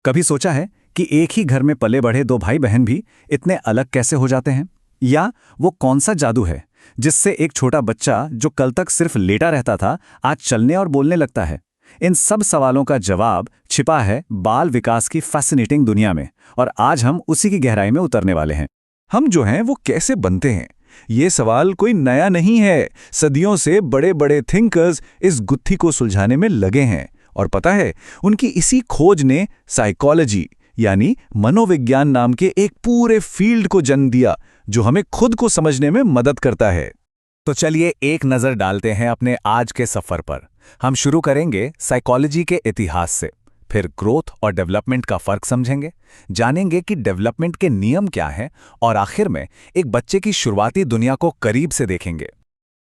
कभी सोचा है कि एक ही घर में पले बढ़े दो भाई बहन भी इतने अलग कैसे हो जाते हैं? या वो कौन सा जादू है जिससे एक छोटा बच्चा जो कल तक सिर्फ लेटा रहता था आज चलने और बोलने लगता है? इन सब सवालों का जवाब छिपा है बाल विकास की फैसिनेटिंग दुनिया में, और आज हम उसी की गहराई में उतरने वाले हैं। हम जो हैं वो कैसे बनते हैं, ये सवाल कोई नया नहीं है। सदियों से बड़े बड़े थिंकर्स इस गुत्थी को सुलझाने में लगे हैं, और पता है, उनकी इसी खोज ने साइकोलॉजी यानी मनोविज्ञान नाम के एक पूरे फील्ड को जन्म दिया जो हमें खुद को समझने में मदद करता है। तो चलिए एक नज़र डालते हैं अपने आज के सफ़र पर। हम शुरू करेंगे साइकोलॉजी के इतिहास से, फिर ग्रोथ और डेवलपमेंट का फ़र्क समझेंगे, जानेंगे कि डेवलपमेंट के नियम क्या हैं, और आखिर में एक बच्चे की शुरुआती दुनिया को करीब से देखेंगे।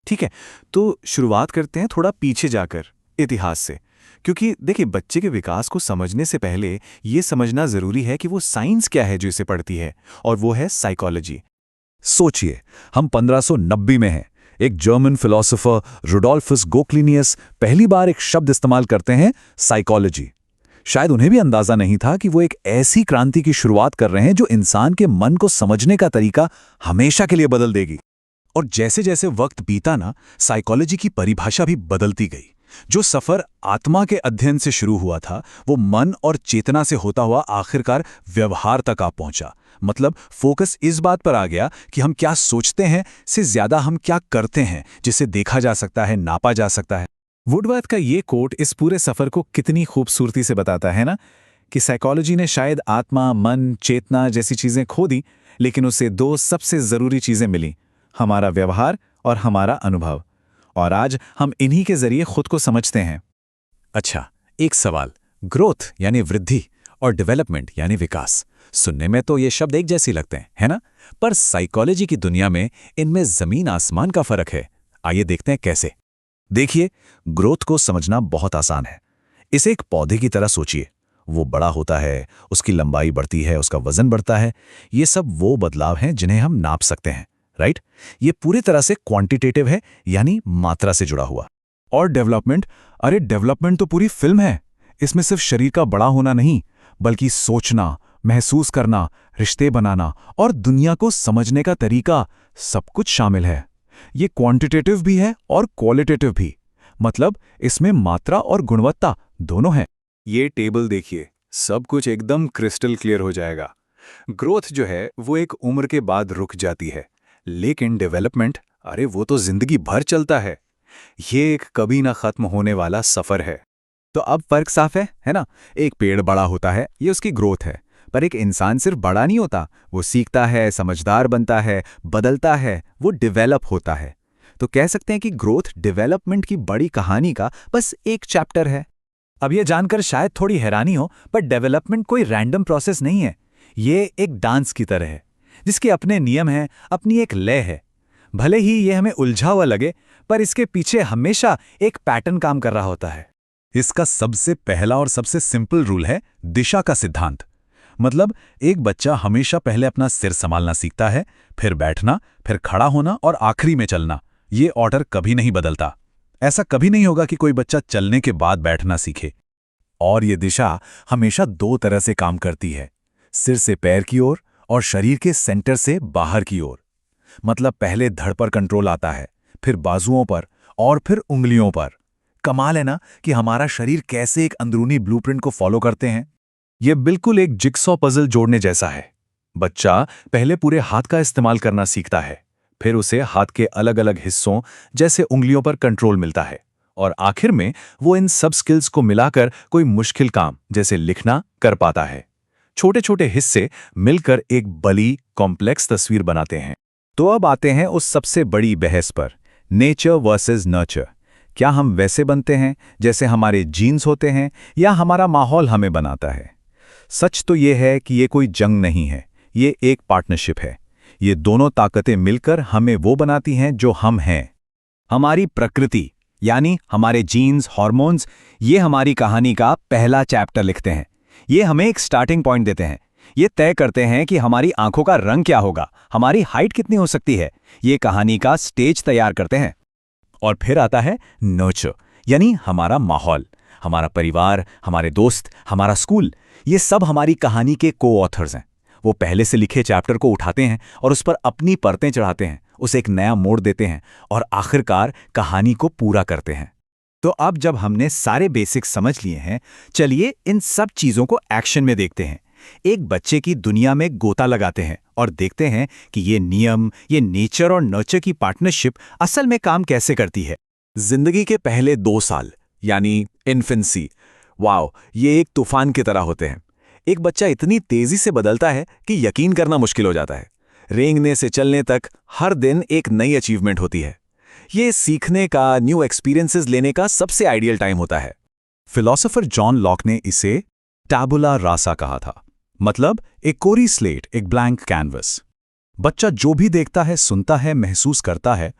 ठीक है, तो शुरुआत करते हैं थोड़ा पीछे जाकर, इतिहास से। क्योंकि देखिए, बच्चे के विकास को समझने से पहले ये समझना ज़रूरी है कि वो साइंस क्या है जो इसे पढ़ती है, और वो है साइकोलॉजी। सोचिए, हम 1590 में हैं। एक जर्मन फिलोसोफर रुडोल्फस गोक्लिनियस पहली बार एक शब्द इस्तेमाल करते हैं, साइकोलॉजी। शायद उन्हें भी अंदाजा नहीं था कि वो एक ऐसी क्रांति की शुरुआत कर रहे हैं जो इंसान के मन को समझने का तरीका हमेशा के लिए बदल देगी। और जैसे जैसे वक्त बीता ना, साइकोलॉजी की परिभाषा भी बदलती गई। जो सफर आत्मा के अध्ययन से शुरू हुआ था, वो मन और चेतना से होता हुआ आखिरकार व्यवहार तक आ पहुंचा। मतलब फोकस इस बात पर आ गया कि हम क्या सोचते हैं से ज्यादा हम क्या करते हैं, जिसे देखा जा सकता है, नापा जा सकता है। वुडवर्थ का ये कोट इस पूरे सफर को कितनी खूबसूरती से बताता है ना, कि साइकोलॉजी ने शायद आत्मा, मन, चेतना जैसी चीजें खो दी, लेकिन उसे दो सबसे जरूरी चीजें मिली, हमारा व्यवहार और हमारा अनुभव। और आज हम इन्हीं के जरिए खुद को समझते हैं। अच्छा, एक सवाल, ग्रोथ यानी वृद्धि और डेवलपमेंट यानी विकास, सुनने में तो ये शब्द एक जैसे लगते हैं, है ना? पर साइकोलॉजी की दुनिया में इनमें जमीन आसमान का फर्क है। आइए देखते हैं कैसे। देखिए, ग्रोथ को समझना बहुत आसान है। इसे एक पौधे की तरह सोचिए। वो बड़ा होता है, उसकी लंबाई बढ़ती है, उसका वजन बढ़ता है। ये सब वो बदलाव हैं जिन्हें हम नाप सकते हैं, राइट? ये पूरी तरह से क्वांटिटेटिव है, यानी मात्रा से जुड़ा हुआ। और डेवलपमेंट, अरे डेवलपमेंट तो पूरी फिल्म है। इसमें सिर्फ शरीर का बड़ा होना नहीं, बल्कि सोचना, महसूस करना, रिश्ते बनाना और दुनिया को समझने का तरीका, सब कुछ शामिल है। ये क्वांटिटेटिव भी है और क्वालिटेटिव भी। मतलब इसमें मात्रा और गुणवत्ता दोनों हैं। ये टेबल देखिए, सब कुछ एकदम क्रिस्टल क्लियर हो जाएगा। ग्रोथ जो है वो एक उम्र के बाद रुक जाती है, लेकिन डेवलपमेंट, अरे वो तो जिंदगी भर चलता है। ये एक कभी ना खत्म होने वाला सफर है। तो अब फर्क साफ है ना? एक पेड़ बड़ा होता है, ये उसकी ग्रोथ है। पर एक इंसान सिर्फ बड़ा नहीं होता, वो सीखता है, समझदार बनता है, बदलता है, वो डेवलप होता है। तो कह सकते हैं कि ग्रोथ डेवलपमेंट की बड़ी कहानी का बस एक चैप्टर है। अब ये जानकर शायद थोड़ी हैरानी हो, पर डेवलपमेंट कोई रैंडम प्रोसेस नहीं है। ये एक डांस की तरह है, जिसके अपने नियम हैं, अपनी एक लय है। भले ही ये हमें उलझा हुआ लगे, पर इसके पीछे हमेशा एक पैटर्न काम कर रहा होता है। इसका सबसे पहला और सबसे सिंपल रूल है दिशा का सिद्धांत। मतलब एक बच्चा हमेशा पहले अपना सिर संभालना सीखता है, फिर बैठना, फिर खड़ा होना और आखिरी में चलना। ये ऑर्डर कभी नहीं बदलता। ऐसा कभी नहीं होगा कि कोई बच्चा चलने के बाद बैठना सीखे। और ये दिशा हमेशा दो तरह से काम करती है, सिर से पैर की ओर और शरीर के सेंटर से बाहर की ओर। मतलब पहले धड़ पर कंट्रोल आता है, फिर बाजुओं पर और फिर उंगलियों पर। कमाल है ना कि हमारा शरीर कैसे एक अंदरूनी ब्लूप्रिंट को फॉलो करते हैं। ये बिल्कुल एक जिक्सॉ पजल जोड़ने जैसा है। बच्चा पहले पूरे हाथ का इस्तेमाल करना सीखता है, फिर उसे हाथ के अलग अलग हिस्सों जैसे उंगलियों पर कंट्रोल मिलता है, और आखिर में वो इन सब स्किल्स को मिलाकर कोई मुश्किल काम जैसे लिखना कर पाता है। छोटे छोटे हिस्से मिलकर एक बड़ी कॉम्प्लेक्स तस्वीर बनाते हैं। तो अब आते हैं उस सबसे बड़ी बहस पर, नेचर वर्सेस नर्चर। क्या हम वैसे बनते हैं जैसे हमारे जीन्स होते हैं, या हमारा माहौल हमें बनाता है? सच तो ये है कि ये कोई जंग नहीं है, ये एक पार्टनरशिप है। ये दोनों ताकतें मिलकर हमें वो बनाती हैं जो हम हैं। हमारी प्रकृति यानी हमारे जीन्स, हार्मोन्स, ये हमारी कहानी का पहला चैप्टर लिखते हैं। ये हमें एक स्टार्टिंग पॉइंट देते हैं। ये तय करते हैं कि हमारी आंखों का रंग क्या होगा, हमारी हाइट कितनी हो सकती है। ये कहानी का स्टेज तैयार करते हैं। और फिर आता है नर्चर, यानी हमारा माहौल, हमारा परिवार, हमारे दोस्त, हमारा स्कूल। ये सब हमारी कहानी के को-ऑथर्स हैं। वो पहले से लिखे चैप्टर को उठाते हैं और उस पर अपनी परतें चढ़ाते हैं, उसे एक नया मोड़ देते हैं और आखिरकार कहानी को पूरा करते हैं। तो अब जब हमने सारे बेसिक्स समझ लिए हैं, चलिए इन सब चीज़ों को एक्शन में देखते हैं। एक बच्चे की दुनिया में गोता लगाते हैं और देखते हैं कि ये नियम, ये नेचर और नर्चर की पार्टनरशिप असल में काम कैसे करती है। जिंदगी के पहले 2 साल, यानी इन्फेंसी, वाओ, ये एक तूफान की तरह होते हैं। एक बच्चा इतनी तेजी से बदलता है कि यकीन करना मुश्किल हो जाता है। रेंगने से चलने तक हर दिन एक नई अचीवमेंट होती है। ये सीखने का, न्यू एक्सपीरियंसेस लेने का सबसे आइडियल टाइम होता है। फिलोसोफर जॉन लॉक ने इसे टैबुला रासा कहा था, मतलब एक कोरी स्लेट, एक ब्लैंक कैनवस। बच्चा जो भी देखता है, सुनता है, महसूस करता है,